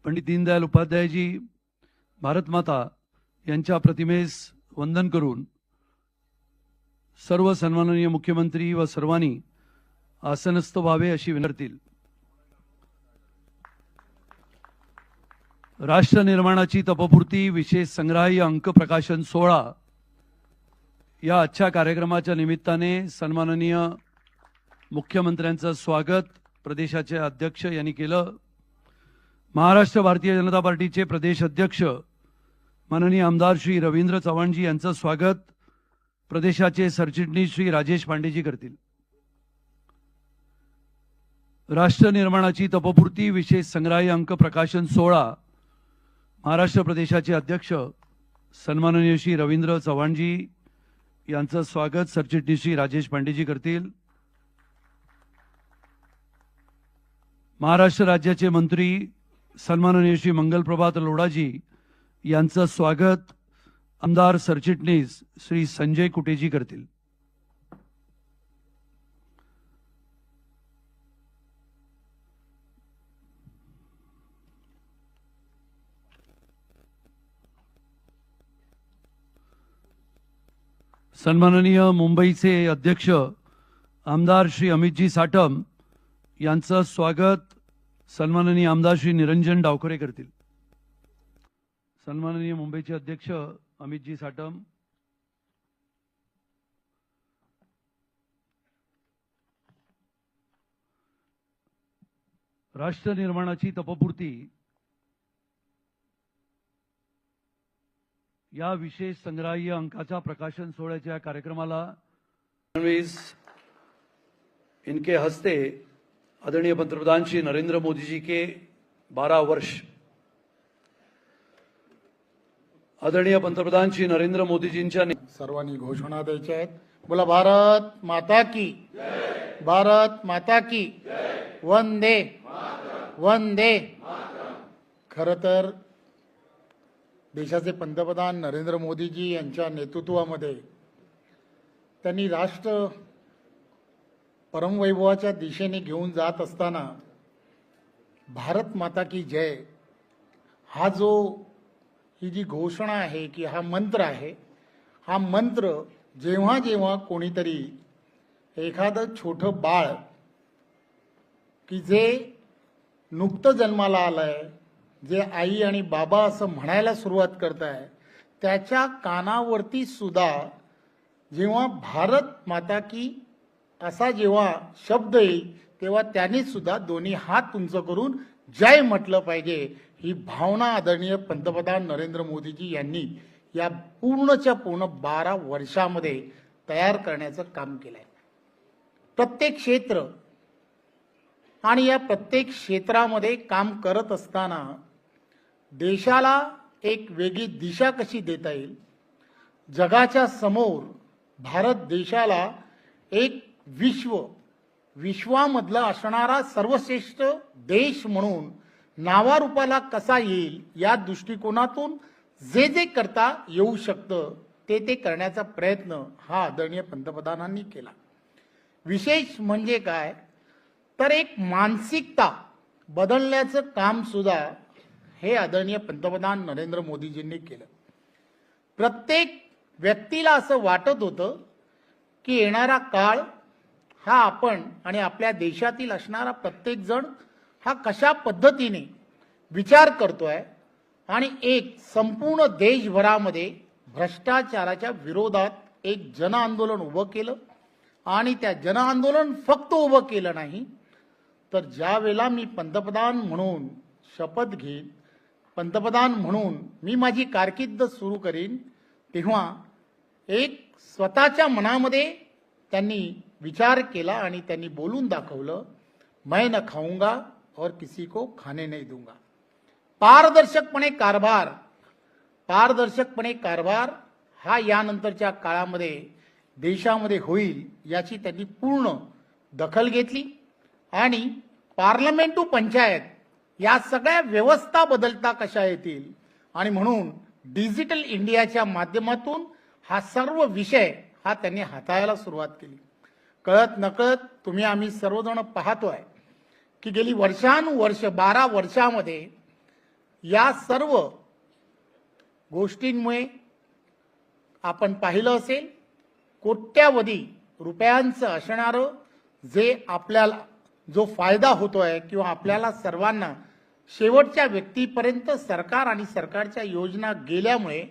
पंडित दीनदयाल उपाध्यायजी भारत माता यांच्या प्रतिमेस वंदन करून सर्व सन्माननीय मुख्यमंत्री व सर्वांनी आसनस्थ व्हावे अशी विनंती. राष्ट्र निर्माणाची तपपूर्ती विशेष संग्रहाय अंक प्रकाशन 16 या आजच्या कार्यक्रमाच्या निमित्ताने सन्माननीय मुख्यमंत्र्यांचं स्वागत प्रदेशाचे अध्यक्ष यांनी केलं. महाराष्ट्र भारतीय जनता पार्टीचे प्रदेश अध्यक्ष माननीय आमदार श्री रवींद्र चव्हाणजी यांचं स्वागत प्रदेशाचे सरचिटणीस श्री राजेश पांडेजी करतील. राष्ट्र निर्माणाची तपपूर्ती विशेष संग्रहाय अंक प्रकाशन 16 महाराष्ट्र प्रदेशाचे अध्यक्ष सन्माननीय श्री रवींद्र चव्हाणजी यांचं स्वागत सरचिटणीस श्री राजेश पांडेजी करतील. महाराष्ट्र राज्याचे मंत्री सन्माननीय श्री मंगलप्रभात लोढाजी यांचं स्वागत आमदार सरचिटणीस श्री संजय कुटेजी करतील. सन्माननीय मुंबईचे अध्यक्ष आमदार श्री अमितजी साटम यांचं स्वागत सन्माननीय आमदार श्री निरंजन डावखरे करतील. सन्माननीय मुंबईचे अध्यक्ष अमितजी साटम. राष्ट्र निर्माणाची तपपूर्ती या विशेष संग्रहाय अंकाचा प्रकाशन सोहळ्याच्या कार्यक्रमाला इनके हस्ते आदरणीय पंतप्रधान श्री नरेंद्र मोदी जी के 12 वर्ष आदरणीय पंतप्रधान श्री नरेंद्र मोदीजींच्या सर्वांनी घोषणा द्यायच्या आहेत. बोला भारत माता की जय. भारत माता की जय. वंदे वंदे. खरं तर देशाचे पंतप्रधान नरेंद्र मोदीजी यांच्या नेतृत्वामध्ये त्यांनी राष्ट्र परमवैभवाच्या दिशेने घेऊन जात असताना भारत माता की जय हा जो ही जी घोषणा आहे की हा मंत्र आहे, हा मंत्र जेव्हा जेव्हा कोणीतरी एखादं छोटं बाळ की जे नुकतं जन्माला आलंय, जे आई आणि बाबा असं म्हणायला सुरुवात करत आहे, त्याच्या कानावरती सुद्धा जेव्हा भारत माता की असा जेव्हा शब्द येईल तेव्हा त्यांनी सुद्धा दोन्ही हात उंच करून जय म्हटलं पाहिजे. ही भावना आदरणीय पंतप्रधान नरेंद्र मोदीजी यांनी या पूर्णच्या पूर्ण 12 वर्षामध्ये तयार करण्याचं काम केलंय. प्रत्येक क्षेत्र आणि या प्रत्येक क्षेत्रामध्ये काम करत असताना देशाला एक वेगळी दिशा कशी देता येईल, जगाच्या समोर भारत देशाला एक विश्वामधला असणारा सर्वश्रेष्ठ देश म्हणून नावारूपाला कसा येईल या दृष्टिकोनातून जे जे करता येऊ शकतं ते करण्याचा प्रयत्न हा आदरणीय पंतप्रधानांनी केला. विशेष म्हणजे काय तर एक मानसिकता बदलण्याचं काम सुद्धा हे आदरणीय पंतप्रधान नरेंद्र मोदीजींनी केलं. प्रत्येक व्यक्तीला असं वाटत होतं की येणारा काळ हा आपण आणि आपल्या देशातील असणारा प्रत्येक जण हा कशा पद्धतीने विचार करतोय आणि एक संपूर्ण देशभरामध्ये भ्रष्टाचाराच्या विरोधात एक जन आंदोलन उभं केलं. आणि त्या जन आंदोलन फक्त उभं केलं नाही तर ज्या वेळेला मी पंतप्रधान म्हणून शपथ घेईन, पंतप्रधान म्हणून मी माझी कारकीर्द सुरू करीन, तेव्हा एक स्वतःच्या मनामध्ये त्यांनी विचार केला आणि त्यांनी बोलून दाखवलं, मैं न खाऊंगा और किसी को खाने नहीं दूंगा. पारदर्शकपणे कारभार हा यानंतरच्या काळामध्ये देशामध्ये होईल याची त्यांनी पूर्ण दखल घेतली. आणि पार्लमेंट टू पंचायत या सगळ्या व्यवस्था बदलता कशा येतील आणि म्हणून डिजिटल इंडियाच्या माध्यमातून हा सर्व विषय हा त्यांनी हाताळायला सुरुवात केली. कळत नकळत तुम्ही आम्ही सर्वजण पाहतोय की गेली वर्षानुवर्ष 12 वर्षामध्ये या सर्व गोष्टींमुळे आपण पाहिलं असेल कोट्यावधी रुपयांचं असणारं जे आपल्याला जो फायदा होतोय किंवा आपल्याला सर्वांना शेवटच्या व्यक्तीपर्यंत सरकार आणि सरकारच्या योजना गेल्यामुळे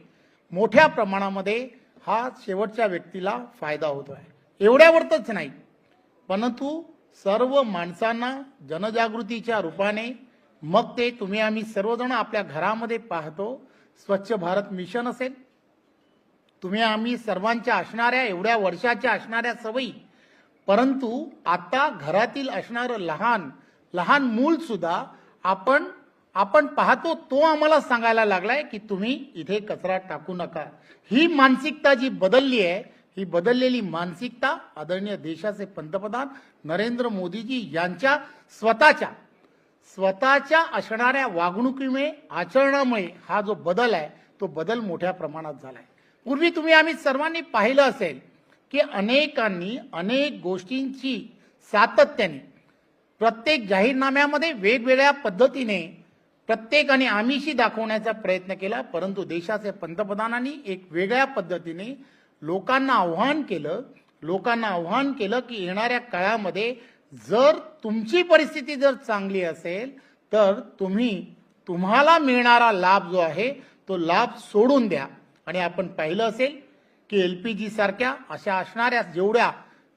मोठ्या प्रमाणामध्ये हा शेवटच्या व्यक्तीला फायदा होतोय. एवढ्यावरच नाही, परंतु सर्व माणसांना जनजागृतीच्या रूपाने मग ते तुम्ही आम्ही सर्वजण आपल्या घरामध्ये पाहतो, स्वच्छ भारत मिशन असेल, तुम्ही आम्ही सर्वांच्या असणाऱ्या एवढ्या वर्षाच्या असणाऱ्या सवयी, परंतु आता घरातील असणारं लहान लहान मूल सुद्धा आपण पाहतो तो आम्हाला सांगायला लागलाय की तुम्ही इथे कचरा टाकू नका. ही मानसिकता जी बदलली आहे, ही बदललेली मानसिकता आदरणीय देशाचे पंतप्रधान नरेंद्र मोदीजी यांच्या स्वतःच्या असणाऱ्या वागणुकीमुळे आचरणामुळे हा जो बदल आहे तो बदल मोठ्या प्रमाणात झालाय. पूर्वी तुम्ही आम्ही सर्वांनी पाहिलं असेल की अनेकांनी अनेक गोष्टींची सातत्याने प्रत्येक जाहीरनाम्यामध्ये वेगवेगळ्या पद्धतीने प्रत्येकाने आमिषी दाखवण्याचा प्रयत्न केला, परंतु देशाचे पंतप्रधानांनी एक वेगळ्या पद्धतीने लोकांना आव्हान केलं की येणाऱ्या काळामध्ये जर तुमची परिस्थिती जर चांगली असेल तर तुम्हाला मिळणारा लाभ जो आहे तो लाभ सोडून द्या. आणि आपण पाहिलं असेल की एलपीजी सारख्या अशा असणाऱ्या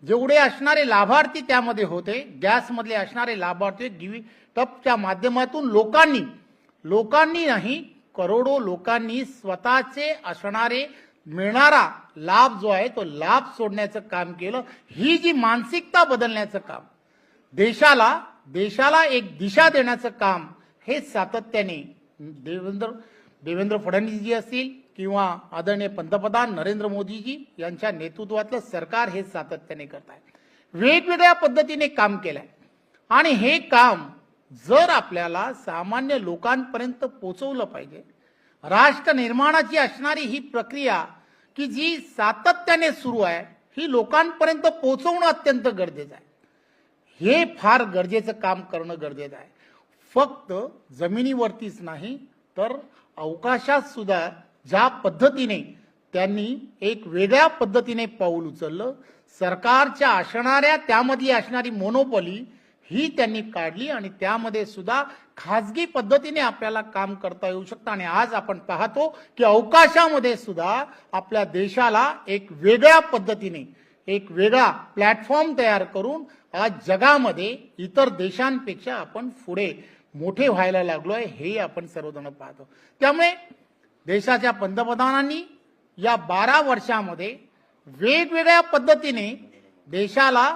जेवढे असणारे लाभार्थी त्यामध्ये होते, गॅसमधले असणारे लाभार्थी डीव्ही टपच्या माध्यमातून लोकांनी नाही करोडो लोकांनी स्वतःचे असणारे मिळणारा लाभ जो आहे तो लाभ सोडण्याचं काम केलं. ही जी मानसिकता बदलण्याचं काम, देशाला एक दिशा देण्याचं काम हे सातत्याने देवेंद्र फडणवीसजी असतील किंवा आदरणीय पंतप्रधान नरेंद्र मोदीजी यांच्या नेतृत्वातलं सरकार हे सातत्याने करत आहे. वेगवेगळ्या पद्धतीने काम केलंय आणि हे काम जर आपल्याला सामान्य लोकांपर्यंत पोहोचवलं पाहिजे, राष्ट्र निर्माणाची असणारी ही प्रक्रिया की जी सातत्याने सुरू आहे ही लोकांपर्यंत पोहोचवणं अत्यंत गरजेचं आहे. हे फार गरजेचं काम करणं गरजेचं आहे. फक्त जमिनीवरतीच नाही तर अवकाशात सुद्धा ज्या पद्धतीने त्यांनी एक वेगळ्या पद्धतीने पाऊल उचललं, सरकारच्या असणाऱ्या त्यामधली असणारी मोनोपॉली ही त्यांनी काढली आणि त्यामध्ये सुद्धा खाजगी पद्धतीने आपल्याला काम करता येऊ शकतं. आणि आज आपण पाहतो की अवकाशामध्ये सुद्धा आपल्या देशाला एक वेगळ्या पद्धतीने एक वेगळा प्लॅटफॉर्म तयार करून आज जगामध्ये इतर देशांपेक्षा आपण पुढे मोठे व्हायला लागलोय, हे आपण सर्वजण पाहतो. त्यामुळे देशाच्या पंतप्रधानांनी या 12 वर्षामध्ये वेगवेगळ्या पद्धतीने देशाला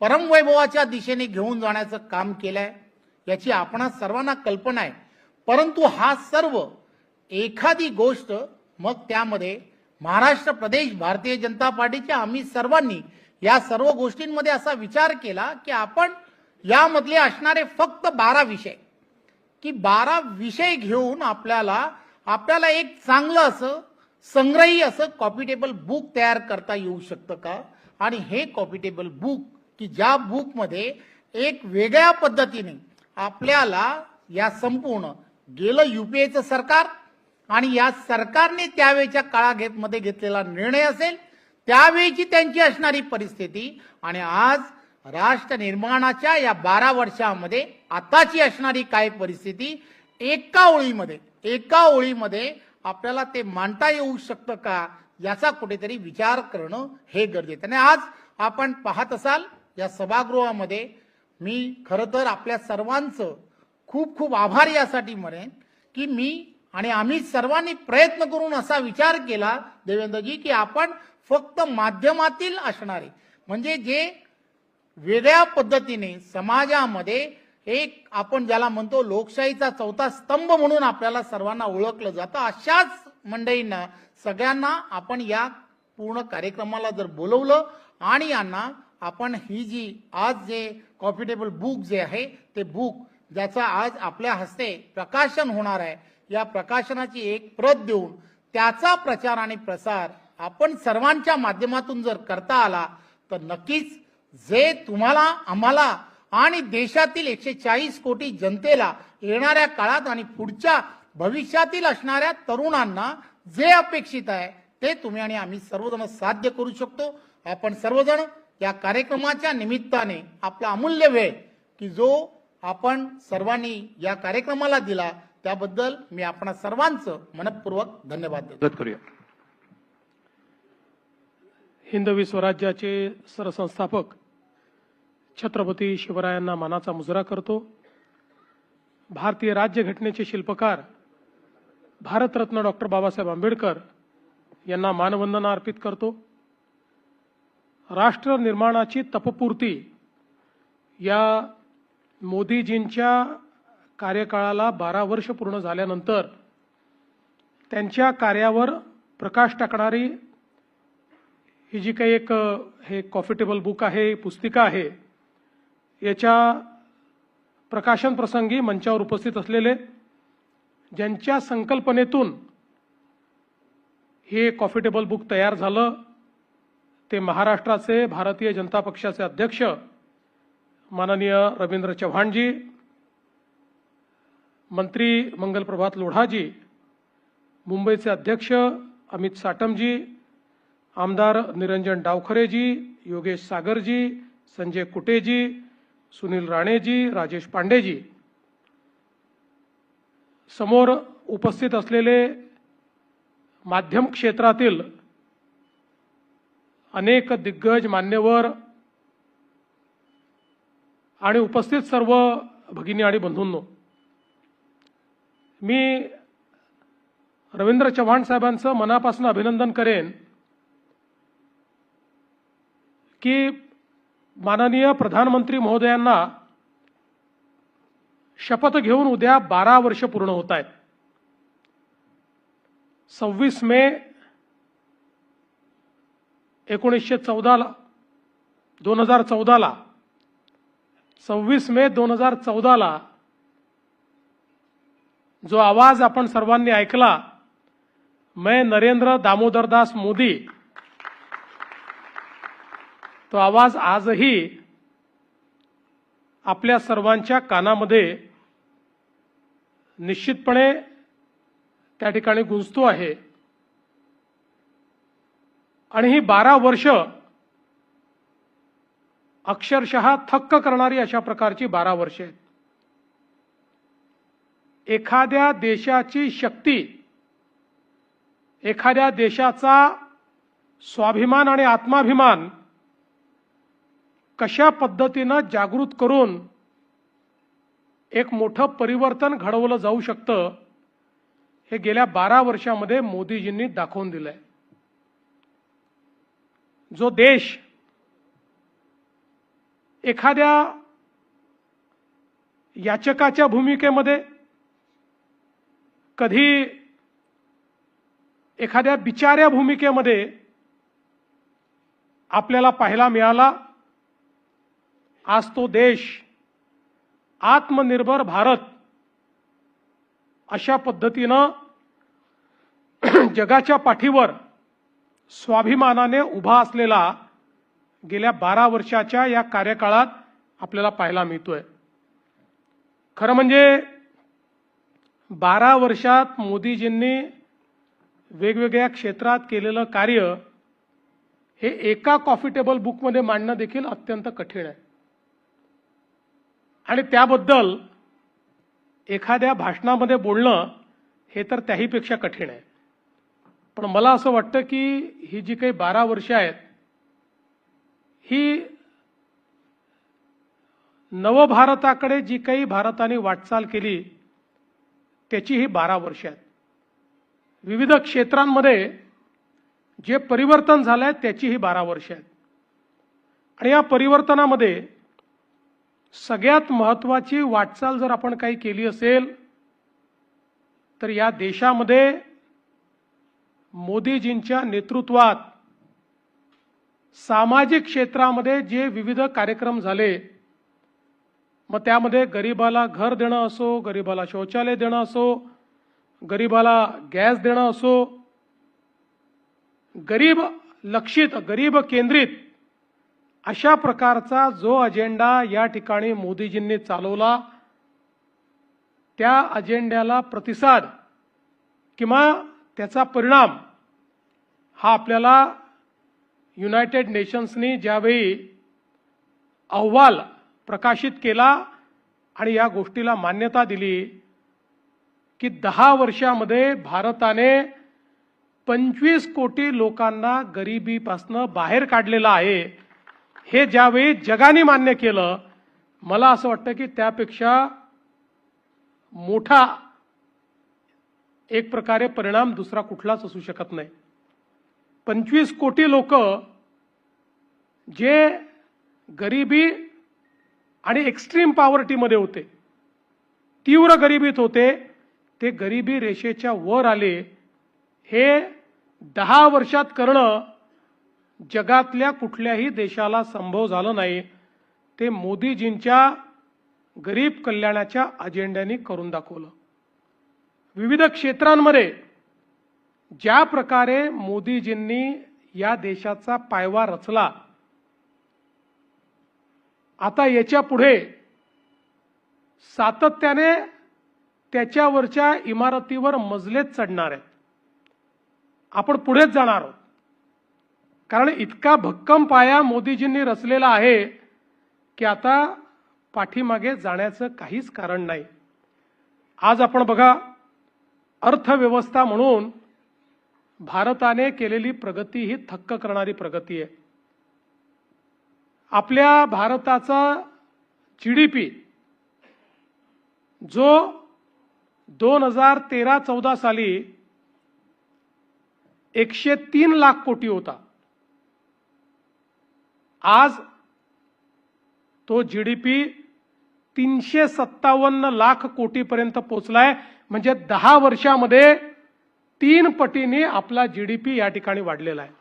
परमवैभवाच्या दिशेने घेऊन जाण्याचं काम केलंय, याची आपणा सर्वांना कल्पना आहे. परंतु हा सर्व एखादी गोष्ट मग त्यामध्ये महाराष्ट्र प्रदेश भारतीय जनता पार्टीच्या आम्ही सर्वांनी या सर्व गोष्टींमध्ये असा विचार केला की आपण यामधले असणारे फक्त 12 विषय की 12 विषय घेऊन आपल्याला एक चांगलं असं संग्रही असं कॉपी टेबल बुक तयार करता येऊ शकतं का. आणि हे कॉपी टेबल बुक की ज्या बुकमध्ये एक वेगळ्या पद्धतीने आपल्याला या संपूर्ण गेलं युपीएचं सरकार आणि या सरकारने त्यावेळेच्या काळामध्ये घेतलेला निर्णय असेल, त्यावेळीची त्यांची असणारी परिस्थिती आणि आज राष्ट्र निर्माणाच्या या 12 वर्षामध्ये आताची असणारी काय परिस्थिती एका ओळीमध्ये आपल्याला ते मांडता येऊ शकतं का, याचा कुठेतरी विचार करणं हे गरजेचं. आणि आज आपण पाहत असाल या सभागृहामध्ये मी खरं तर आपल्या सर्वांचं खूप खूप आभार यासाठी म्हणेन की मी आणि आम्ही सर्वांनी प्रयत्न करून असा विचार केला देवेंद्रजी की आपण फक्त माध्यमातील असणारे म्हणजे जे वेगळ्या पद्धतीने समाजामध्ये एक आपण ज्याला म्हणतो लोकशाहीचा चौथा स्तंभ म्हणून आपल्याला सर्वांना ओळखलं जातं, अशाच मंडळींना सगळ्यांना आपण या पूर्ण कार्यक्रमाला जर बोलवलं आणि यांना आपण ही जी आज जे कॉफी टेबल बुक जे आहे ते बुक ज्याचं आज आपल्या हस्ते प्रकाशन होणार आहे, या प्रकाशनाची एक प्रत देऊन त्याचा प्रचार आणि प्रसार आपण सर्वांच्या माध्यमातून जर करता आला तर नक्कीच जे तुम्हाला आम्हाला आणि देशातील 140 कोटी जनतेला येणाऱ्या काळात आणि पुढच्या भविष्यातील असणाऱ्या तरुणांना जे अपेक्षित आहे ते तुम्ही आणि आम्ही सर्वजण साध्य करू शकतो. आपण सर्वजण या कार्यक्रमाच्या निमित्ताने आपला अमूल्य वेळ की जो आपण सर्वांनी या कार्यक्रमाला दिला त्याबद्दल मी आपणा सर्वांचं मनपूर्वक धन्यवाद देतो. मदत करूया. हिंदवी स्वराज्याचे सरसंस्थापक छत्रपती शिवरायांना मानाचा मुजरा करतो. भारतीय राज्यघटनेचे शिल्पकार भारतरत्न डॉक्टर बाबासाहेब आंबेडकर यांना मानवंदना अर्पित करतो. राष्ट्र निर्माणाची तपपूर्ती या मोदीजींच्या कार्यकाळाला 12 वर्ष पूर्ण झाल्यानंतर त्यांच्या कार्यावर प्रकाश टाकणारी ही जी काही एक हे कॉफी टेबल बुक आहे, पुस्तिका आहे, याच्या प्रकाशन प्रसंगी मंचावर उपस्थित असलेले ज्यांच्या संकल्पनेतून हे कॉफी टेबल बुक तयार झालं ते महाराष्ट्राचे भारतीय जनता पक्षाचे अध्यक्ष माननीय रवींद्र चव्हाणजी, मंत्री मंगलप्रभात लोढाजी, मुंबईचे अध्यक्ष अमित साटमजी, आमदार निरंजन डावखरेजी, योगेश सागरजी, संजय कुटेजी, सुनील राणेजी, राजेश पांडेजी, समोर उपस्थित असलेले माध्यम क्षेत्रातील अनेक दिग्गज मान्यवर आणि उपस्थित सर्व भगिनी आणि बंधूंनो, मी रवींद्र चव्हाण साहेबांचं मनापासून अभिनंदन करेन की माननीय प्रधानमंत्री महोदयांना शपथ घेऊन उद्या 12 वर्ष पूर्ण होत आहेत. 26 मे 1914 2014 26 मे 2014 जो आवाज आपण सर्वांनी ऐकला, मैं नरेंद्र दामोदर दास मोदी, तो आवाज आजही आपल्या सर्वांच्या कानामध्ये निश्चितपणे त्या ठिकाणी गुंजतो आहे. आणि ही 12 वर्ष अक्षरशः थक्क करणारी अशा प्रकारची 12 वर्ष आहेत. एखाद्या देशाची शक्ती, एखाद्या देशाचा स्वाभिमान आणि आत्माभिमान कशा पद्धतीनं जागृत करून एक मोठं परिवर्तन घडवलं जाऊ शकतं हे गेल्या 12 वर्षामध्ये मोदीजींनी दाखवून दिलंय. जो देश एखाद्या याचकाच्या भूमिकेमध्ये, कधी एखाद्या बिचाऱ्या भूमिकेमध्ये आपल्याला पाहायला मिळाला, आज तो देश आत्मनिर्भर भारत अशा पद्धतीनं जगाच्या पाठीवर स्वाभिमानाने उभा असलेला गेल्या 12 वर्षाच्या या कार्यकाळात आपल्याला पाहायला मिळतोय. खरं म्हणजे 12 वर्षात मोदीजींनी वेगवेगळ्या क्षेत्रात केलेलं कार्य हे एका कॉफी टेबल बुकमध्ये मांडणं देखील अत्यंत कठीण आहे. आणि त्याबद्दल एखाद्या भाषणामध्ये बोलणं हे तर त्याहीपेक्षा कठीण आहे. पण मला असं वाटतं की ही जी काही 12 वर्ष आहेत ही नवभारताकडे जी काही भारताने वाटचाल केली त्याची ही 12 वर्ष आहेत. विविध क्षेत्रांमध्ये जे परिवर्तन झालंय त्याची ही 12 वर्ष आहेत. आणि या परिवर्तनामध्ये सगळ्यात महत्त्वाची वाटचाल जर आपण काही केली असेल तर या देशामध्ये मोदीजींच्या नेतृत्वात सामाजिक क्षेत्रामध्ये जे विविध कार्यक्रम झाले, मग त्यामध्ये गरीबाला घर देणं असो, गरीबाला शौचालय देणं असो, गरीबाला गॅस देणं असो, गरीब लक्षित, गरीब केंद्रित अशा प्रकारचा जो अजेंडा या ठिकाणी मोदीजींनी चालवला, त्या अजेंड्याला प्रतिसाद किंवा त्याचा परिणाम हा आपल्याला युनायटेड नेशन्सनी ज्यावेळी अहवाल प्रकाशित केला आणि या गोष्टीला मान्यता दिली की 10 वर्षामध्ये भारताने 25 कोटी लोकांना गरिबीपासून बाहेर काढलेलं आहे, हे ज्यावेळी जगाने मान्य केलं, मला असं वाटतं की त्यापेक्षा मोठा एक प्रकारे परिणाम दुसरा कुठलाच असू शकत नाही. 25 कोटी लोक जे गरिबी आणि एक्स्ट्रीम पॉवर्टीमध्ये होते, तीव्र गरिबीत होते, ते गरिबी रेषेच्या वर आले. हे 10 वर्षात करणं जगातल्या कुठल्याही देशाला संभव झालं नाही. ते मोदीजींच्या गरीब कल्याणाच्या अजेंड्याने करून दाखवलं. विविध क्षेत्रांमध्ये ज्या प्रकारे मोदीजींनी या देशाचा पायवा रचला, आता याच्या पुढे सातत्याने त्याच्यावरच्या इमारतीवर मजलेच चढणार आहेत. आपण पुढेच जाणार आहोत, कारण इतका भक्कम पाया मोदीजींनी रचलेला आहे की आता पाठीमागे जाण्याचं काहीच कारण नाही. आज आपण बघा, अर्थव्यवस्था म्हणून भारताने केलेली प्रगती ही थक्क करणारी प्रगती आहे. आपल्या भारताचा GDP जो 2013-14 साली 103 लाख कोटी होता, आज तो GDP 357 लाख कोटीपर्यंत पोहोचलाय. म्हणजे 10 वर्षामध्ये 3 पटीने आपला GDP या ठिकाणी वाढलेला आहे.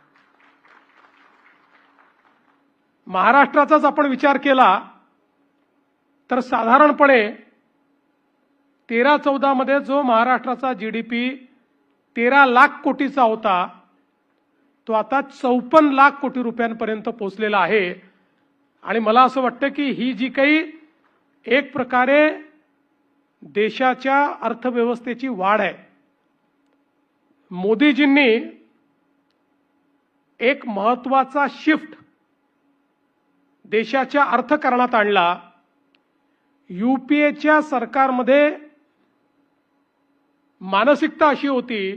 महाराष्ट्राचाच आपण विचार केला तर साधारणपणे 13-14 मध्ये जो महाराष्ट्राचा GDP 13 लाख कोटीचा होता, तो आता 54 लाख कोटी रुपयांपर्यंत पोहोचलेला आहे. आणि मला असं वाटतं की ही जी काही एक प्रकारे देशाच्या अर्थव्यवस्थेची वाढ आहे, मोदीजींनी एक महत्त्वाचा शिफ्ट देशाच्या अर्थकारणात आणला. UPAच्या सरकारमध्ये मानसिकता अशी होती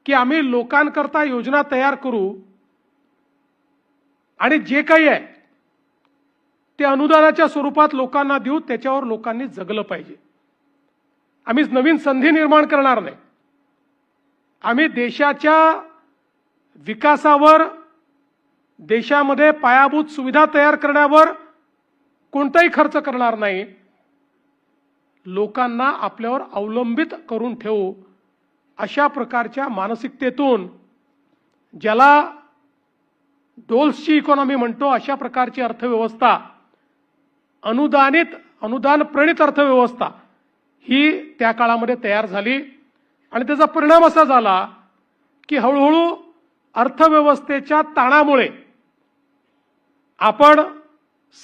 की आम्ही लोकांकरता योजना तयार करू आणि जे काही आहे ते अनुदानाच्या स्वरूपात लोकांना देऊ, त्याच्यावर लोकांनी जगलं पाहिजे. आम्ही नवीन संधी निर्माण करणार नाही, आम्ही देशाच्या विकासावर, देशामध्ये पायाभूत सुविधा तयार करण्यावर कोणताही खर्च करणार नाही, लोकांना आपल्यावर अवलंबित करून ठेवू, अशा प्रकारच्या मानसिकतेतून, ज्याला डोल्सची इकॉनॉमी म्हणतो, अशा प्रकारची अर्थव्यवस्था, अनुदान प्रणित अर्थव्यवस्था ही त्या काळामध्ये तयार झाली. आणि त्याचा परिणाम असा झाला की हळूहळू अर्थव्यवस्थेच्या ताणामुळे आपण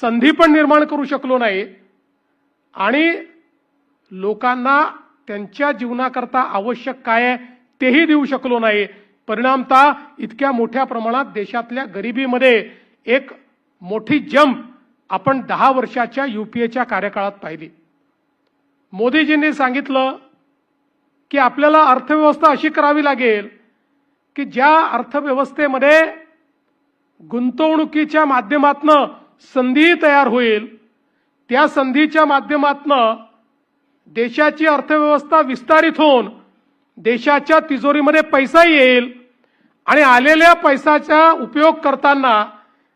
संधी पण निर्माण करू शकलो नाही आणि लोकांना त्यांच्या जीवनाकरता आवश्यक काय आहे तेही देऊ शकलो नाही. परिणामतः इतक्या मोठ्या प्रमाणात देशातल्या गरिबीमध्ये एक मोठी जंप आपण 10 वर्षाच्या UPAच्या कार्यकाळात पाहिली. मोदीजींनी सांगितलं की आपल्याला अर्थव्यवस्था अशी करावी लागेल की ज्या अर्थव्यवस्थेमध्ये गुंतवणुकीच्या माध्यमातून संधी तयार होईल, त्या संधीच्या माध्यमातून देशाची अर्थव्यवस्था विस्तारित होऊन देशाच्या तिजोरीमध्ये पैसा येईल आणि आलेल्या पैशाचा उपयोग करताना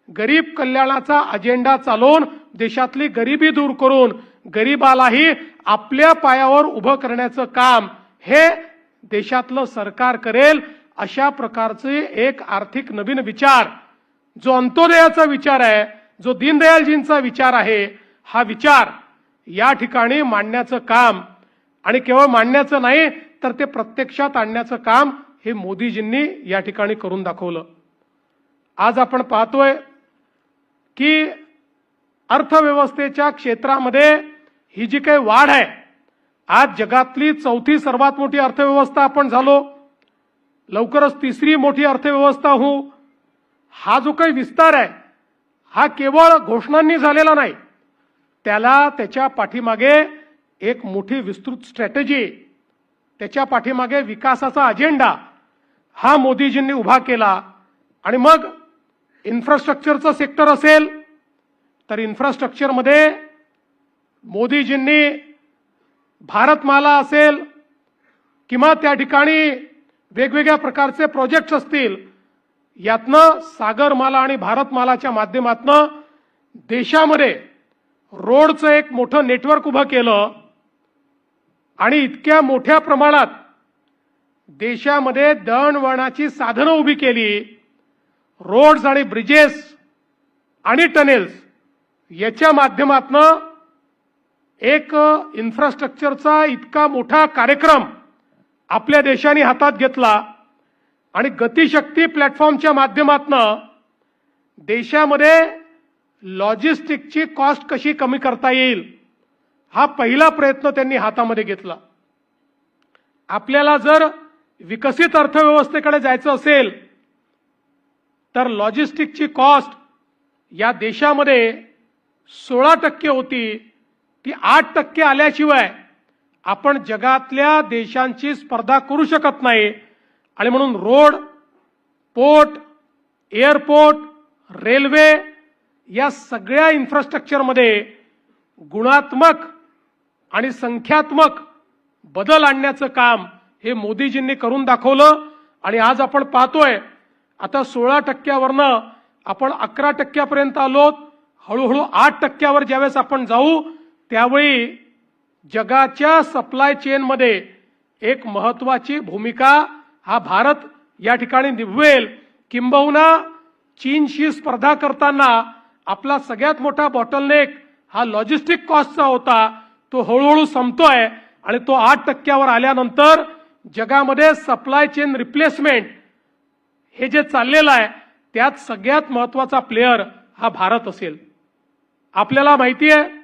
गरीब कल्याणाचा अजेंडा चालवून देशातली गरिबी दूर करून गरिबालाही आपल्या पायावर उभं करण्याचं काम हे देशातलं सरकार करेल. अशा प्रकारचे एक आर्थिक नवीन विचार, जो अंत्योदयाचा विचार आहे, जो दीनदयालजींचा विचार आहे, हा विचार या ठिकाणी मांडण्याचं काम, आणि केवळ मांडण्याचं नाही तर ते प्रत्यक्षात आणण्याचं काम हे मोदीजींनी या ठिकाणी करून दाखवलं. आज आपण पाहतोय की अर्थव्यवस्थेच्या क्षेत्रामध्ये ही जी काही वाढ आहे, आज जगातली चौथी सर्वात मोठी अर्थव्यवस्था आपण झालो, लवकरच तिसरी मोठी अर्थव्यवस्था होऊ. हा जो काही विस्तार आहे हा केवळ घोषणांनी झालेला नाही, त्याच्या पाठीमागे एक मोठी विस्तृत स्ट्रॅटेजी, त्याच्या पाठीमागे विकासाचा अजेंडा हा मोदीजींनी उभा केला. आणि मग इन्फ्रास्ट्रक्चरचं सेक्टर असेल तर इन्फ्रास्ट्रक्चरमध्ये मोदीजींनी भारतमाला असेल किंवा त्या ठिकाणी वेगवेगळ्या प्रकारचे प्रोजेक्ट्स असतील, यातनं सागरमाला आणि भारतमालाच्या माध्यमातून देशामध्ये रोडचं एक मोठं नेटवर्क उभं केलं. आणि इतक्या मोठ्या प्रमाणात देशामध्ये दळणवळणाची साधनं उभी केली. रोड्स आणि ब्रिजेस आणि टनेल्स याच्या माध्यमातून एक इन्फ्रास्ट्रक्चरचा इतका मोठा कार्यक्रम आपल्या देशाने हातात घेतला. आणि गतिशक्ती प्लॅटफॉर्मच्या माध्यमातून देशामध्ये लॉजिस्टिकची कॉस्ट कशी कमी करता येईल हा पहिला प्रयत्न त्यांनी हातामध्ये घेतला. आपल्याला जर विकसित अर्थव्यवस्थेकडे जायचं असेल तर लॉजिस्टिकची कॉस्ट या देशामध्ये 16% होती, ती 8% आल्याशिवाय आपण जगातल्या देशांची स्पर्धा करू शकत नाही. आणि म्हणून रोड, पोर्ट, एअरपोर्ट, रेल्वे या सगळ्या इन्फ्रास्ट्रक्चरमध्ये गुणात्मक आणि संख्यात्मक बदल आणण्याचं काम हे मोदीजींनी करून दाखवलं. आणि आज आपण पाहतोय आता 16%वरनं आपण 11%पर्यंत आलोत. हळूहळू 8%वर ज्यावेळेस आपण जाऊ त्यावेळी जगाच्या सप्लाय चेनमध्ये एक महत्वाची भूमिका हा भारत या ठिकाणी निभवेल. किंबहुना चीनशी स्पर्धा करताना आपला सगळ्यात मोठा बॉटलनेक हा लॉजिस्टिक कॉस्टचा होता, तो हळूहळू संपतोय. आणि तो 8%वर आल्यानंतर जगामध्ये सप्लाय चेन रिप्लेसमेंट हे जे चाललेलं आहे त्यात सगळ्यात महत्वाचा प्लेयर हा भारत असेल. आपल्याला माहिती आहे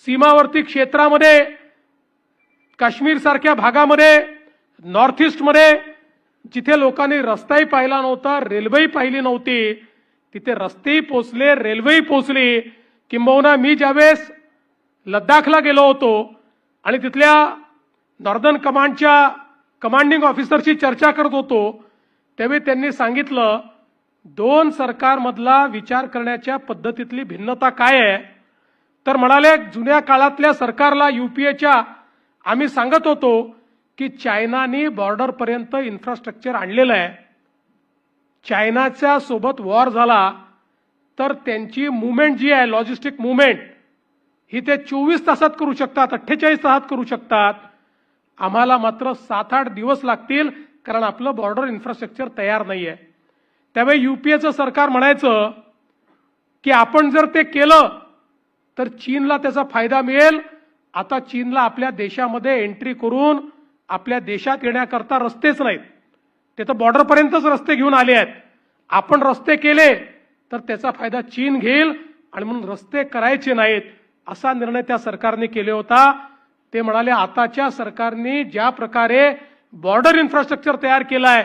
सीमावर्ती क्षेत्रामध्ये, काश्मीर सारख्या भागामध्ये, नॉर्थ ईस्टमध्ये जिथे लोकांनी रस्ताही पाहिला नव्हता, रेल्वेही पाहिली नव्हती, तिथे रस्तेही पोचले, रेल्वेही पोचली. किंबहुना मी ज्यावेळेस लद्दाखला गेलो होतो आणि तिथल्या नॉर्दर्न कमांडच्या कमांडिंग ऑफिसरशी चर्चा करत होतो त्यावेळी त्यांनी सांगितलं दोन सरकारमधला विचार करण्याच्या पद्धतीतली भिन्नता काय आहे. तर म्हणाले जुन्या काळातल्या सरकारला यूपीएच्या आम्ही सांगत होतो की चायनानी बॉर्डरपर्यंत इन्फ्रास्ट्रक्चर आणलेलं आहे. चायनाच्या सोबत वॉर झाला तर त्यांची मुवमेंट जी आहे, लॉजिस्टिक मुवमेंट ही ते 24 तासात करू शकतात, 48 तासात करू शकतात. आम्हाला मात्र 7-8 दिवस लागतील कारण आपलं बॉर्डर इन्फ्रास्ट्रक्चर तयार नाहीये. त्यावेळी यूपीएचं सरकार म्हणायचं की आपण जर ते केलं तर चीनला त्याचा फायदा मिळेल. आता चीनला आपल्या देशामध्ये एंट्री करून आपल्या देशात येण्याकरता रस्तेच नाहीत, ते तर बॉर्डरपर्यंतच रस्ते घेऊन आले आहेत. आपण रस्ते केले तर त्याचा फायदा चीन घेईल आणि म्हणून रस्ते करायचे नाहीत असा निर्णय त्या सरकारने केला होता. ते म्हणाले आताच्या सरकारने ज्या प्रकारे बॉर्डर इन्फ्रास्ट्रक्चर तयार केलाय,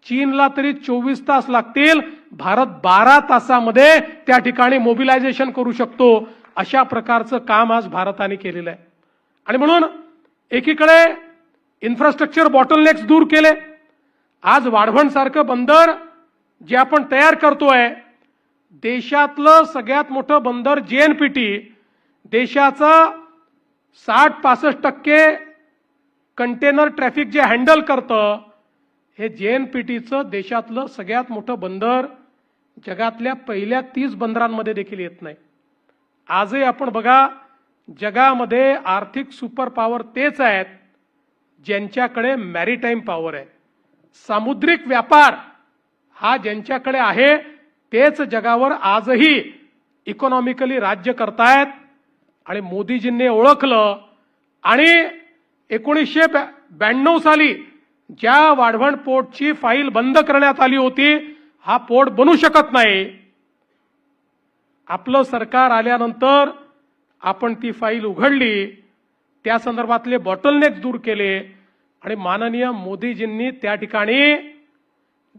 चीनला तरी 24 तास लागतील, भारत 12 तासामध्ये त्या ठिकाणी मोबिलायझेशन करू शकतो. अशा प्रकारचं काम आज भारताने केलेलं आहे. आणि म्हणून एकीकडे इन्फ्रास्ट्रक्चर बॉटलनेक्स दूर केले. आज वाढवणसारखं बंदर जे आपण तयार करतोय, देशातलं सगळ्यात मोठं बंदर जेएनपीटी, देशाचं 60-65% कंटेनर ट्रॅफिक जे हँडल करतं, हे जेएनपीटीचं देशातलं सगळ्यात मोठं बंदर जगातल्या पहिल्या 30 बंदरांमध्ये देखील येत नाही. आजही आपण बघा जगामध्ये आर्थिक सुपर पॉवर तेच आहेत ज्यांच्याकडे मॅरीटाईम पॉवर आहे. सामुद्रिक व्यापार हा ज्यांच्याकडे आहे तेच जगावर आजही इकॉनॉमिकली राज्य करतायत. आणि मोदीजींनी ओळखलं आणि 1992 साली ज्या वाढवण पोर्टची फाईल बंद करण्यात आली होती, हा पोर्ट बनू शकत नाही. आपलं सरकार आल्यानंतर आपण ती फाईल उघडली त्या संदर्भातले बॉटलनेक्स दूर केले आणि माननीय मोदीजींनी त्या ठिकाणी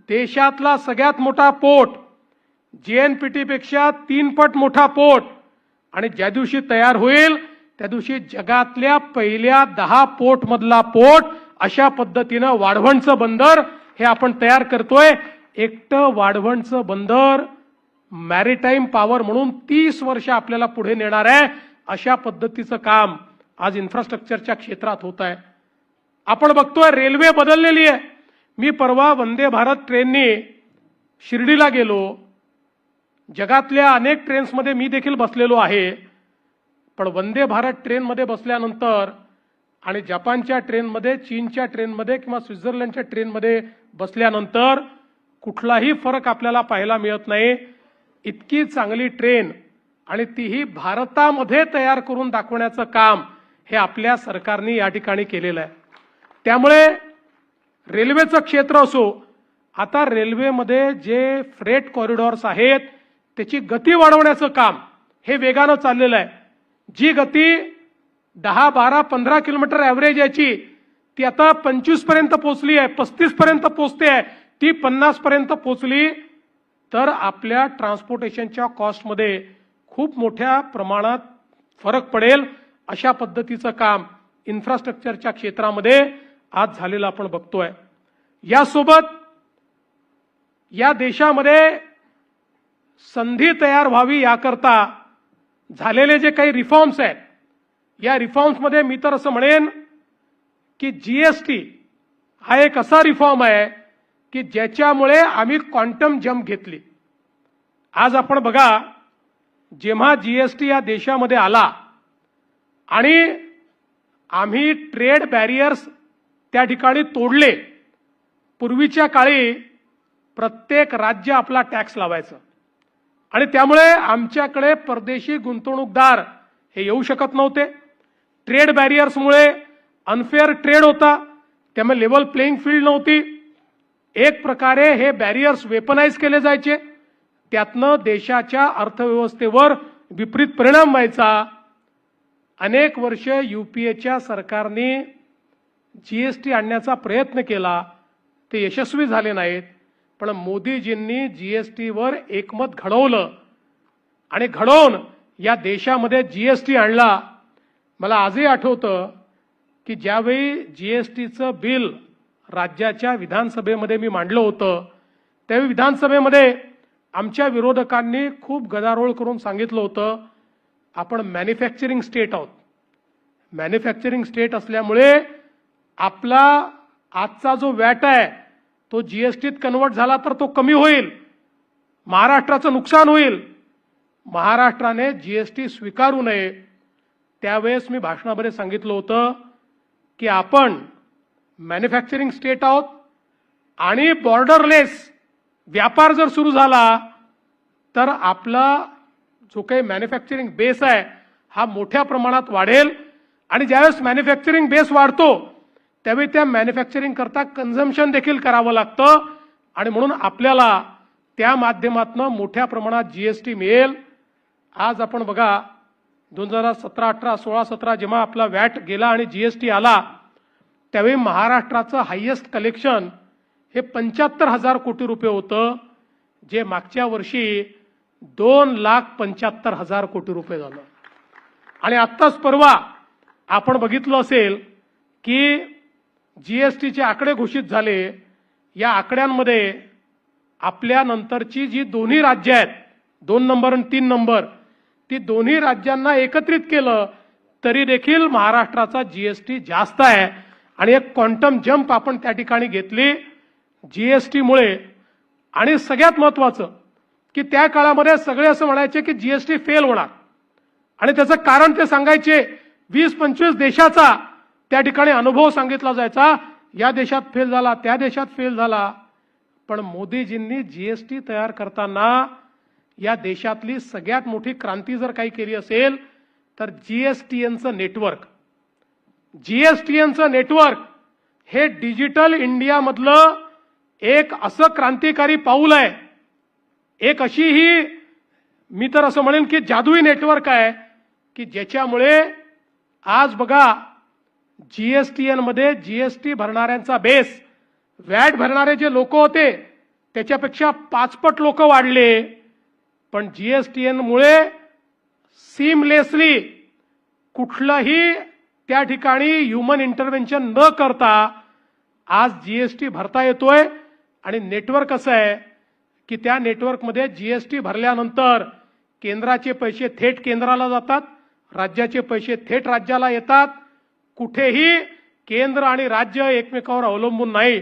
देशातला सगळ्यात मोठा पोर्ट, JNPT पेक्षा 3 पट मोठा पोर्ट, आणि ज्या दिवशी तयार होईल त्या दिवशी जगातल्या पहिल्या 10 पोर्ट मधला पोर्ट अशा पद्धतीनं वाढवणचं बंदर हे आपण तयार करतोय. एकटं वाढवणचं बंदर मॅरीटाईम पॉवर म्हणून 30 वर्ष आपल्याला पुढे नेणार आहे. अशा पद्धतीचं काम आज इन्फ्रास्ट्रक्चरच्या क्षेत्रात होत आहे. आपण बघतोय रेल्वे बदललेली आहे. मी परवा वंदे भारत ट्रेननी शिर्डीला गेलो. जगातल्या अनेक ट्रेन्समध्ये मी देखील बसलेलो आहे. पण वंदे भारत ट्रेनमध्ये बसल्यानंतर आणि जपानच्या ट्रेनमध्ये, चीनच्या ट्रेनमध्ये किंवा स्वित्झर्लंडच्या ट्रेनमध्ये बसल्यानंतर कुठलाही फरक आपल्याला पाहायला मिळत नाही. इतकी चांगली ट्रेन आणि तीही भारतामध्ये तयार करून दाखवण्याचं काम हे आपल्या सरकारने या ठिकाणी केलेलं आहे. त्यामुळे रेल्वेचं क्षेत्र असो, आता रेल्वेमध्ये जे फ्रेट कॉरिडॉर्स आहेत त्याची गती वाढवण्याचं काम हे वेगानं चाललेलं आहे. जी गती 10, 12, 15 किलोमीटर ॲव्हरेज याची ती आता 25 पर्यंत पोहोचली आहे, 35 पर्यंत पोहोचते आहे, ती 50 पर्यंत पोहोचली तर आपल्या ट्रान्सपोर्टेशनच्या कॉस्टमध्ये खूप मोठ्या प्रमाणात फरक पडेल. अशा पद्धतीचं काम इन्फ्रास्ट्रक्चरच्या क्षेत्रामध्ये आज झालेलं आपण बघतोय. यासोबत या देशामध्ये संधी तयार व्हावी याकरता झालेले जे काही रिफॉर्म्स आहेत, या रिफॉर्म्समध्ये मी तर असं म्हणेन की GST हा एक असा रिफॉर्म आहे की ज्याच्यामुळे आम्ही क्वांटम जंप घेतली. आज आपण बघा, जेव्हा GST या देशामध्ये आला आणि आम्ही ट्रेड बॅरियर्स त्या ठिकाणी तोडले. पूर्वीच्या काळी प्रत्येक राज्य आपला टॅक्स लावायचं आणि त्यामुळे आमच्याकडे परदेशी गुंतवणूकदार हे येऊ शकत नव्हते. ट्रेड बॅरियर्समुळे अनफेअर ट्रेड होता, त्यामुळे लेवल प्लेइंग फील्ड नव्हती. एक प्रकारे हे बॅरियर्स वेपनाइज केले जायचे, त्यातनं देशाच्या अर्थव्यवस्थेवर विपरीत परिणाम व्हायचा. अनेक वर्ष UPAच्या सरकारने GST आणण्याचा प्रयत्न केला, ते यशस्वी झाले नाहीत. पण मोदीजींनी GSTवर एकमत घडवलं आणि घडवून या देशामध्ये GST आणला. मला आजही आठवतं की ज्यावेळी GSTचं बिल राज्याच्या विधानसभेमध्ये मी मांडलं होतं, त्यावेळी विधानसभेमध्ये आमच्या विरोधकांनी खूप गदारोळ करून सांगितलं होतं, आपण मॅन्युफॅक्चरिंग स्टेट आहोत. मॅन्युफॅक्चरिंग स्टेट असल्यामुळे आपला आजचा जो वॅट आहे तो GSTत कन्वर्ट झाला तर तो कमी होईल, महाराष्ट्राचं नुकसान होईल. महाराष्ट्राने GST स्वीकारू नये. त्यावेळेस मी भाषणामध्ये सांगितलं होतं की आपण मॅन्युफॅक्चरिंग स्टेट आहोत आणि बॉर्डरलेस व्यापार जर सुरू झाला तर आपला जो काही मॅन्युफॅक्चरिंग बेस आहे हा मोठ्या प्रमाणात वाढेल. आणि ज्यावेळेस मॅन्युफॅक्चरिंग बेस वाढतो त्यावेळी त्या मॅन्युफॅक्चरिंग करता कन्झम्पशन देखील करावं लागतं आणि म्हणून आपल्याला त्या माध्यमातून मोठ्या प्रमाणात GST मिळेल. आज आपण बघा 2017, 18, 16, 17 जेव्हा आपला वॅट गेला आणि GST आला त्यावेळी महाराष्ट्राचं हायेस्ट कलेक्शन हे 75,000 कोटी रुपये होतं, जे मागच्या वर्षी 2,75,000 कोटी रुपये झालं. आणि आत्ताच परवा आपण बघितलं असेल की GSTचे आकडे घोषित झाले. या आकड्यांमध्ये आपल्या नंतरची जी दोन्ही राज्य आहेत, 2 नंबर आणि 3 नंबर, ती दोन्ही राज्यांना एकत्रित केलं तरी देखील महाराष्ट्राचा GST जास्त आहे. आणि एक क्वांटम जंप आपण त्या ठिकाणी घेतली GSTमुळे. आणि सगळ्यात महत्वाचं की त्या काळामध्ये सगळे असं म्हणायचे की GST फेल होणार आणि त्याचं कारण ते सांगायचे. 20-25 देशाचा त्या ठिकाणी अनुभव सांगितला जायचा, या देशात फेल झाला, त्या देशात फेल झाला. पण मोदीजींनी GST तयार करताना या देशातली सगळ्यात मोठी क्रांती जर काही केली असेल तर GSTNचं नेटवर्क हे डिजिटल इंडियामधलं एक असं क्रांतिकारी पाऊल आहे. एक अशी ही मी तर असं म्हणेन की जादुई नेटवर्क आहे की ज्याच्यामुळे आज बघा जीएसटीएन मध्ये जीएसटी भरणाऱ्यांचा बेस, व्हॅट भरणारे जे लोक होते त्याच्यापेक्षा 5 पट लोक वाढले. पण जीएसटीएन मुळे सीमलेसली कुठलंही त्या ठिकाणी ह्युमन इंटरव्हेन्शन न करता आज जीएसटी भरता येतोय. आणि नेटवर्क असं आहे की त्या नेटवर्कमध्ये जीएसटी भरल्यानंतर केंद्राचे पैसे थेट केंद्राला जातात, राज्याचे पैसे थेट राज्याला येतात. कुठेही केंद्र आणि राज्य एकमेकावर अवलंबून नाही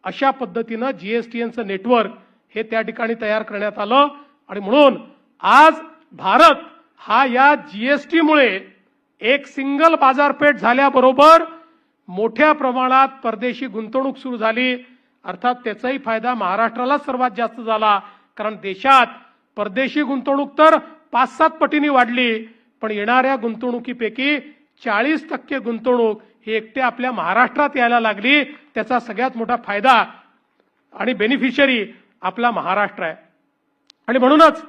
अशा पद्धतीनं जीएसटीएनचं नेटवर्क हे त्या ठिकाणी तयार करण्यात आलं. आणि म्हणून आज भारत हा या जीएसटीमुळे एक सिंगल बाजारपेठ झाल्याबरोबर मोठ्या प्रमाणात परदेशी गुंतवणूक सुरू झाली. अर्थात त्याचाही फायदा महाराष्ट्राला सर्वात जास्त झाला, कारण देशात परदेशी गुंतवणूक तर 5-7 पटींनी वाढली, पण येणाऱ्या गुंतवणुकीपैकी 40% गुंतवणूक ही एकट्या आपल्या महाराष्ट्रात यायला लागली. त्याचा सगळ्यात मोठा फायदा आणि बेनिफिशरी आपला महाराष्ट्र आहे. आणि म्हणूनच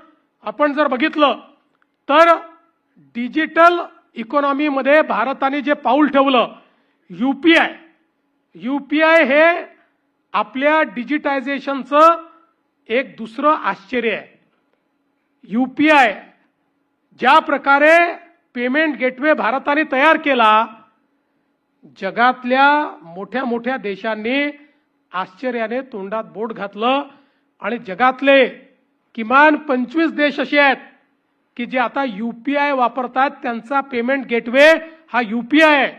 आपण जर बघितलं तर डिजिटल इकॉनॉमीमध्ये भारताने जे पाऊल ठेवलं, यूपीआय हे आपल्या डिजिटायझेशनचं एक दुसरं आश्चर्य आहे. यूपीआय ज्या प्रकारे पेमेंट गेटवे भारताने तयार केला, जगातल्या मोठ्या मोठ्या देशांनी आश्चर्याने तोंडात बोट घातलं. आणि जगातले किमान 25 देश असे आहेत की जे आता यूपीआय वापरतात, त्यांचा पेमेंट गेटवे हा यूपीआय आहे.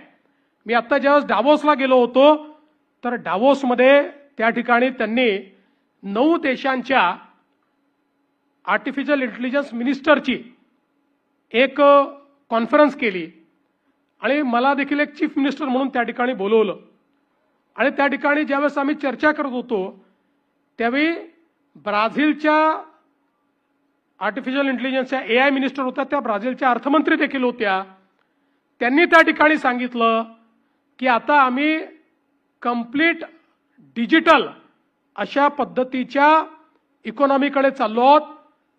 मी आता ज्यावेळेस डावोसला गेलो होतो तर डावोसमध्ये त्या ठिकाणी त्यांनी 9 देशांच्या आर्टिफिशियल इंटेलिजन्स मिनिस्टरची एक कॉन्फरन्स केली आणि मला देखील एक चीफ मिनिस्टर म्हणून त्या ठिकाणी बोलवलं. आणि त्या ठिकाणी ज्यावेळेस आम्ही चर्चा करत होतो त्यावेळी ब्राझीलच्या आर्टिफिशियल इंटेलिजन्सच्या एआय मिनिस्टर होत्या, त्या ब्राझीलच्या अर्थमंत्री देखील होत्या. त्यांनी त्या ठिकाणी सांगितलं की आता आम्ही कंप्लीट डिजिटल अशा पद्धतीच्या इकॉनॉमीकडे चाललो आहोत.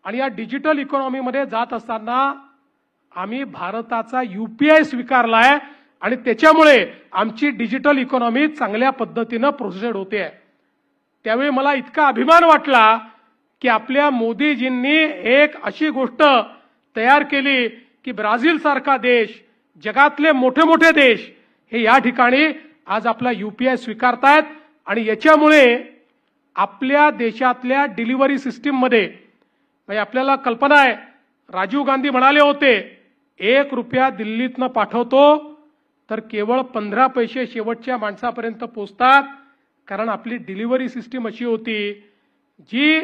आणि या डिजिटल इकॉनॉमीमध्ये जात असताना आम्ही भारताचा यूपीआय स्वीकारलाय आणि त्याच्यामुळे आमची डिजिटल इकॉनॉमी चांगल्या पद्धतीनं प्रोसेड होते आहे. त्यावेळी मला इतका अभिमान वाटला की आपल्या मोदीजींनी एक अशी गोष्ट तयार केली की ब्राझील सारखा देश, जगातले मोठे मोठे देश हे या ठिकाणी आज आपला यूपीआय स्वीकारतायत. आणि याच्यामुळे आपल्या देशातल्या डिलिव्हरी सिस्टीममध्ये म्हणजे आपल्याला कल्पना आहे, राजीव गांधी म्हणाले होते 1 रुपया दिल्लीतनं पाठवतो तर केवळ 15 पैसे शेवटच्या माणसापर्यंत पोहोचतात. कारण आपली डिलिव्हरी सिस्टीम अशी होती जी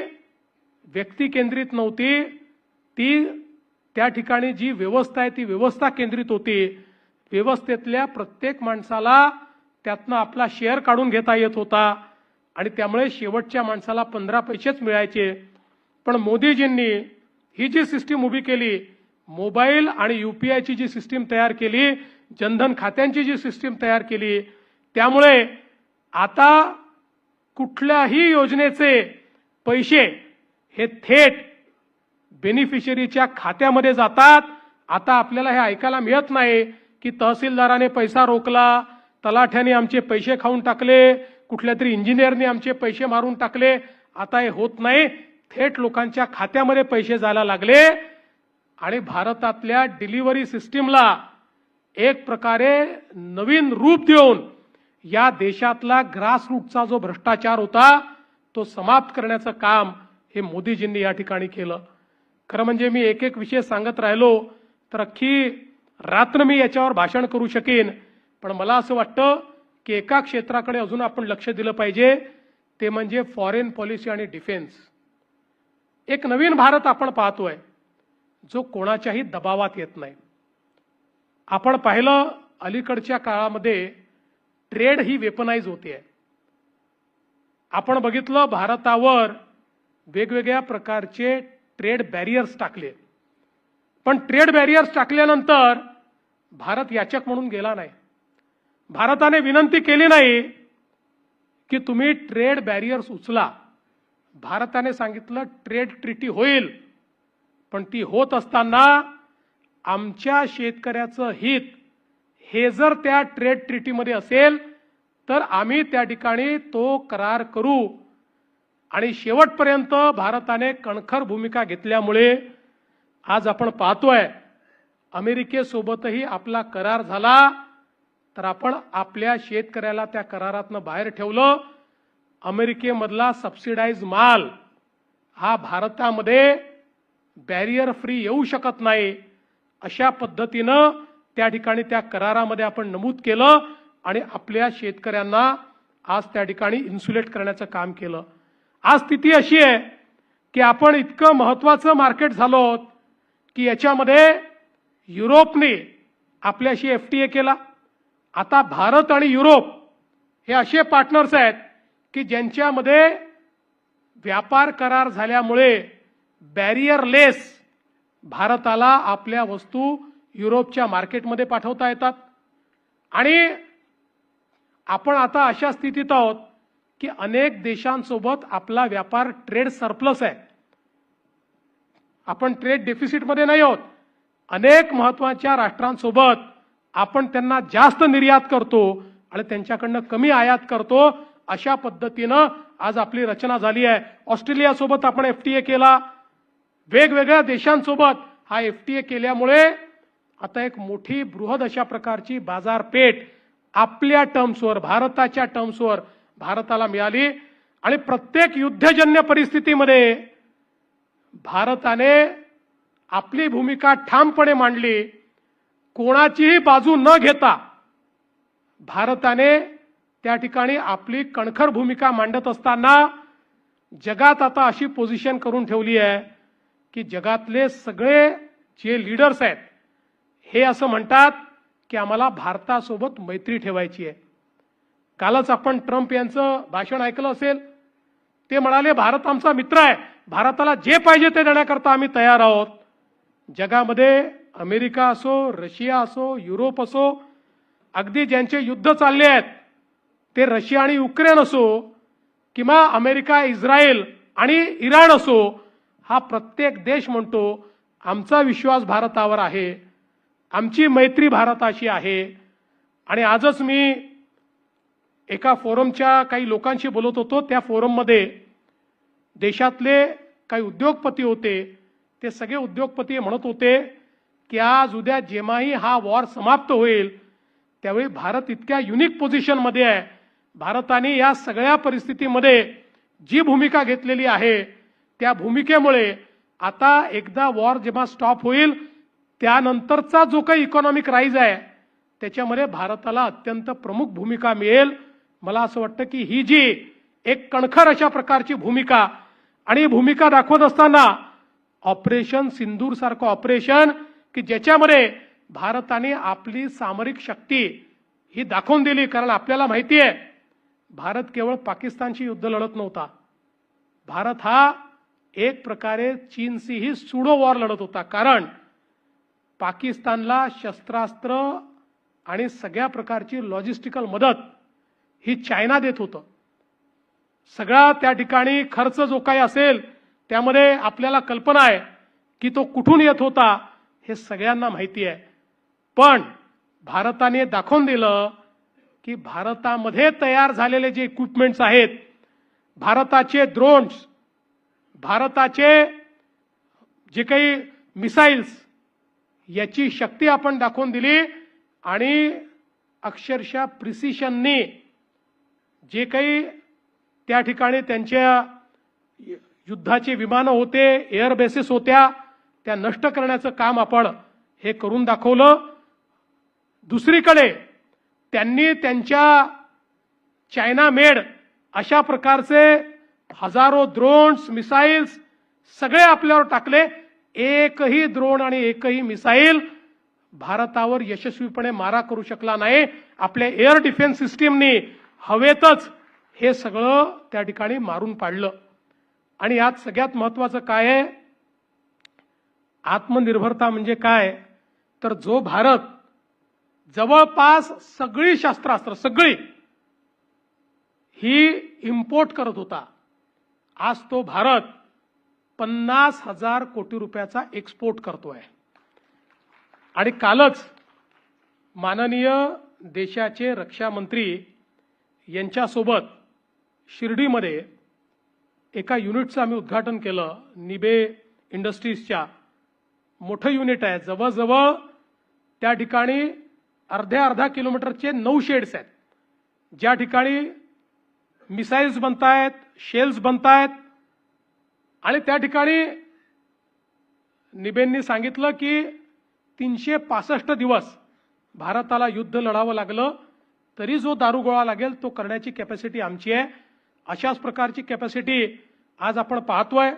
व्यक्ती केंद्रित नव्हती, ती त्या ठिकाणी जी व्यवस्था आहे ती व्यवस्था केंद्रित होती. व्यवस्थेतल्या प्रत्येक माणसाला त्यातनं आपला शेअर काढून घेता येत होता आणि त्यामुळे शेवटच्या माणसाला 15 पैसेच मिळायचे. पण मोदीजींनी ही जी सिस्टीम उभी केली, मोबाईल आणि यूपीआयची जी सिस्टीम तयार केली, जनधन खात्यांची जी सिस्टीम तयार केली, त्यामुळे आता कुठल्याही योजनेचे पैसे हे थेट बेनिफिशरीच्या खात्यामध्ये जातात. आता आपल्याला हे ऐकायला मिळत नाही की तहसीलदाराने पैसा रोखला, तलाठ्याने आमचे पैसे खाऊन टाकले, कुठल्या तरी इंजिनियरने आमचे पैसे मारून टाकले. आता हे होत नाही, थेट लोकांच्या खात्यामध्ये पैसे जायला लागले. आणि भारतातल्या डिलिव्हरी सिस्टीमला एक प्रकारे नवीन रूप देऊन या देशातला ग्रासरूटचा जो भ्रष्टाचार होता तो समाप्त करण्याचं काम हे मोदीजींनी या ठिकाणी केलं. खरं म्हणजे मी एक एक विषय सांगत राहिलो तर अख्खी रात्र मी याच्यावर भाषण करू शकेन. पण मला असं वाटतं की एका क्षेत्राकडे अजून आपण लक्ष दिलं पाहिजे, ते म्हणजे फॉरेन पॉलिसी आणि डिफेन्स. एक नवीन भारत आपण पाहतोय जो कोणाच्याही दबावात येत नाही. आपण पाहिलं अलीकडच्या काळामध्ये ट्रेड ही वेपनाइज होते. आपण बघितलं भारतावर वेगवेगळ्या प्रकारचे ट्रेड बॅरियर्स टाकले. पण ट्रेड बॅरियर्स टाकल्यानंतर भारत याचक म्हणून गेला नाही. भारताने विनंती केली नाही की तुम्ही ट्रेड बॅरियर्स उचला. भारताने सांगितलं ट्रेड ट्रीटी होईल, पण ती होत असताना आमच्या शेतकऱ्याचं हित हे जर त्या ट्रेड ट्रीटीमध्ये असेल तर आम्ही त्या ठिकाणी तो करार करू. आणि शेवटपर्यंत भारताने कणखर भूमिका घेतल्यामुळे आज आपण पाहतोय अमेरिकेसोबतही आपला करार झाला, तर आपण आपल्या शेतकऱ्याला त्या करारातनं बाहेर ठेवलं. अमेरिकेमधला सबसिडाइज माल हा भारतामध्ये बॅरियर फ्री येऊ शकत नाही, अशा पद्धतीनं त्या ठिकाणी त्या करारामध्ये आपण नमूद केलं आणि आपल्या शेतकऱ्यांना आज त्या ठिकाणी इन्सुलेट करण्याचं काम केलं. आज स्थिती अशी आहे की आपण इतकं महत्वाचं मार्केट झालो आहोत की याच्यामध्ये युरोपने आपल्याशी एफटीए केला. आता भारत आणि युरोप हे असे पार्टनर्स आहेत की ज्यांच्यामध्ये व्यापार करार झाल्यामुळे बॅरियरलेस भारताला आपल्या वस्तू युरोपच्या मार्केटमध्ये पाठवता येतात. आणि आपण आता अशा स्थितीत आहोत की अनेक देशांसोबत आपला व्यापार ट्रेड सरप्लस आहे. आपण ट्रेड डेफिसिटमध्ये नाही आहोत. अनेक महत्वाच्या राष्ट्रांसोबत आपण त्यांना जास्त निर्यात करतो आणि त्यांच्याकडनं कमी आयात करतो. अशा पद्धतीनं आज आपली रचना झाली आहे. ऑस्ट्रेलियासोबत आपण एफटीए केला. वेगवेगळ्या देशांसोबत हा एफटीए केल्यामुळे आता एक मोठी बृहद अशा प्रकारची बाजारपेठ आपल्या टर्म्सवर, भारताच्या टर्म्सवर भारताला मिळाली. आणि प्रत्येक युद्धजन्य परिस्थितीमध्ये भारताने आपली भूमिका ठामपणे मांडली. कोणाचीही बाजू न घेता भारताने त्या ठिकाणी आपली कणखर भूमिका मांडत असताना जगात आता अशी पोझिशन करून ठेवली आहे की जगातले सगळे जे लीडर्स आहेत हे असं म्हणतात की आम्हाला भारतासोबत मैत्री ठेवायची आहे. कालच आपण ट्रम्प यांचं भाषण ऐकलं असेल. ते म्हणाले भारत आमचा मित्र आहे, भारताला जे पाहिजे ते देण्याकरता आम्ही तयार आहोत. जगामध्ये अमेरिका असो, रशिया असो, युरोप असो, अगदी ज्यांचे युद्ध चालले आहेत ते रशिया आणि युक्रेन असो किंवा अमेरिका, इस्रायल आणि इराण असो, हा प्रत्येक देश म्हणतो आमचा विश्वास भारतावर आहे, आमची मैत्री भारताशी आहे. आणि आजच मी एका फोरमच्या काही लोकांशी बोलत होतो. त्या फोरममध्ये देशातले काही उद्योगपती होते. ते सगळे उद्योगपती म्हणत होते की आज उद्या जेव्हाही हा वॉर समाप्त होईल त्यावेळी भारत इतक्या युनिक पोझिशनमध्ये आहे. भारताने या सगळ्या परिस्थितीमध्ये जी भूमिका घेतलेली आहे त्या भूमिकेमुळे आता एकदा वॉर जेव्हा स्टॉप होईल त्यानंतरचा जो काही इकॉनॉमिक राईज आहे त्याच्यामध्ये भारताला अत्यंत प्रमुख भूमिका मिळेल. मला असं वाटतं की ही जी एक कणखर अशा प्रकारची भूमिका आणि भूमिका दाखवत असताना ऑपरेशन सिंदूर सारखं ऑपरेशन की ज्याच्यामध्ये भारताने आपली सामरिक शक्ती ही दाखवून दिली. कारण आपल्याला माहिती आहे भारत केवळ पाकिस्तानशी युद्ध लढत नव्हता. भारत हा एक प्रकारे चीनशीही सुडो वॉर लढत होता. कारण पाकिस्तानला शस्त्रास्त्र आणि सगळ्या प्रकारची लॉजिस्टिकल मदत ही चायना देत होतं. सगळा त्या ठिकाणी खर्च जो काही असेल त्यामध्ये आपल्याला कल्पना आहे की तो कुठून येत होता हे सगळ्यांना माहिती आहे. पण भारताने दाखवून दिलं की भारतामध्ये तयार झालेले जे इक्विपमेंट्स आहेत, भारताचे ड्रोन्स, भारताचे जे काही मिसाईल्स, याची शक्ती आपण दाखवून दिली. आणि अक्षरशः प्रिसिशननी जे काही त्या ठिकाणी त्यांच्या युद्धाचे विमानं होते, एअर बेसेस होत्या, त्या नष्ट करण्याचं काम आपण हे करून दाखवलं. दुसरीकडे त्यांनी त्यांच्या चायना मेड अशा प्रकारचे हजारो ड्रोन्स, मिसाईल्स सगळे आपल्यावर टाकले. एकही ड्रोन आणि एकही मिसाईल भारतावर यशस्वीपणे मारा करू शकला नाही. आपल्या एअर डिफेन्स सिस्टीमनी हवेतच हे सगळं त्या ठिकाणी मारून पाडलं. आणि यात सगळ्यात महत्वाचं काय आहे, आत्मनिर्भरता म्हणजे काय, तर जो भारत जवळपास सगळी शस्त्रास्त्र सगळी ही इम्पोर्ट करत होता, आज तो भारत 50,000 कोटी रुपयाचा एक्सपोर्ट करतोय. आणि कालच माननीय देशाचे रक्षा मंत्री यांच्यासोबत शिर्डीमध्ये एका युनिटचं आम्ही उद्घाटन केलं. निबे इंडस्ट्रीजच्या मोठं युनिट आहे. जवळजवळ त्या ठिकाणी अर्ध्या किलोमीटरचे 9 शेड्स आहेत, ज्या ठिकाणी मिसाईल्स बनतायत, शेल्स बनतायत. आणि त्या ठिकाणी निबेंनी सांगितलं की 365 दिवस भारताला युद्ध लढावं लागलं तरी जो दारुगोळा लागेल तो करण्याची कॅपॅसिटी आमची आहे. अशाच प्रकारची कॅपॅसिटी आज आपण पाहतोय.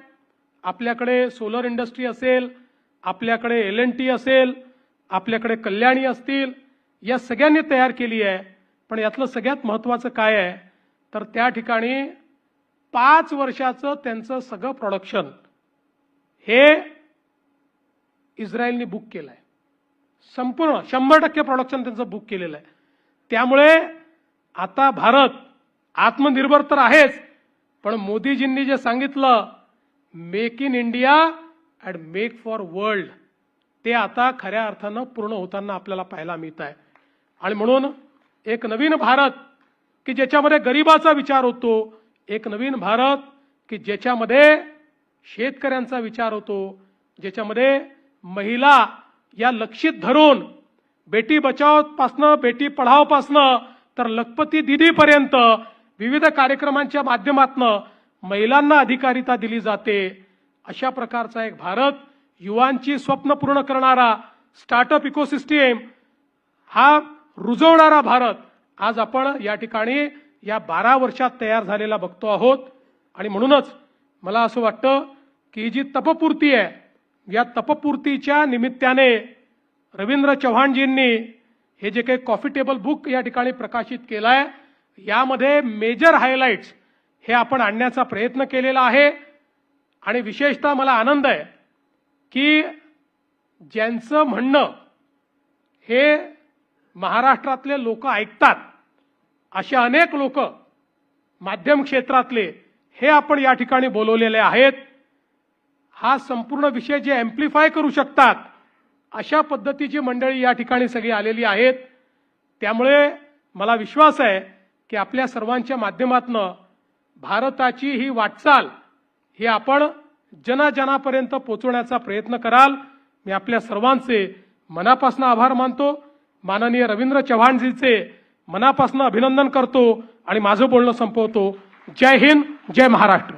आपल्याकडे सोलर इंडस्ट्री असेल, आपल्याकडे L&T असेल, आपल्याकडे कल्याणी असतील, या सगळ्यांनी तयार केली आहे. पण यातलं सगळ्यात महत्त्वाचं काय आहे तर त्या ठिकाणी 5 वर्षाचं त्यांचं सगळं प्रोडक्शन हे इस्रायलने बुक केलं आहे. संपूर्ण 100% प्रोडक्शन त्यांचं बुक केलेलं आहे. त्यामुळे आता भारत आत्मनिर्भर तर आहेच, पण मोदीजींनी जे सांगितलं make in India and make for world, ते आता खऱ्या अर्थानं पूर्ण होताना आपल्याला पाहायला मिळत आहे. आणि म्हणून एक नवीन भारत की ज्याच्यामध्ये गरिबाचा विचार होतो, एक नवीन भारत की ज्याच्यामध्ये शेतकऱ्यांचा विचार होतो, ज्याच्यामध्ये महिला या लक्षित धरून बेटी बचाव पासनं बेटी पढाव पासनं तर लखपती दीदीपर्यंत विविध कार्यक्रमांच्या माध्यमातून महिलांना अधिकारिता दिली जाते. अशा प्रकारचा एक भारत, युवांची स्वप्न पूर्ण करणारा, स्टार्टअप इकोसिस्टीम हा रुजवणारा भारत आज आपण या ठिकाणी या 12 वर्षात तयार झालेला बघतो आहोत. आणि म्हणूनच मला असं वाटतं की ही जी तपपूर्ती आहे, या तपपूर्तीच्या निमित्ताने रवींद्र चव्हाणजींनी हे जे काही कॉफी टेबल बुक या ठिकाणी प्रकाशित केलं आहे, यामध्ये मेजर हायलाइट्स हे आपण आणण्याचा प्रयत्न केलेला आहे. आणि विशेषतः मला आनंद आहे की ज्यांचं म्हणणं हे महाराष्ट्रातले लोक ऐकतात अशा अनेक लोक माध्यम क्षेत्रातले हे आपण या ठिकाणी बोलवलेले आहेत. हा संपूर्ण विषय जे अँप्लिफाय करू शकतात अशा पद्धतीची मंडळी या ठिकाणी सगळी आलेली आहेत. त्यामुळे मला विश्वास आहे की आपल्या सर्वांच्या माध्यमातून भारताची ही वाटचाल ही आपण जनाजनापर्यंत पोहोचवण्याचा प्रयत्न कराल. मी आपल्या सर्वांचे मनापासून आभार मानतो. माननीय रवींद्र चव्हाणजींचे मनापासून अभिनंदन करतो आणि माझं बोलणं संपवतो. जय हिंद, जय महाराष्ट्र.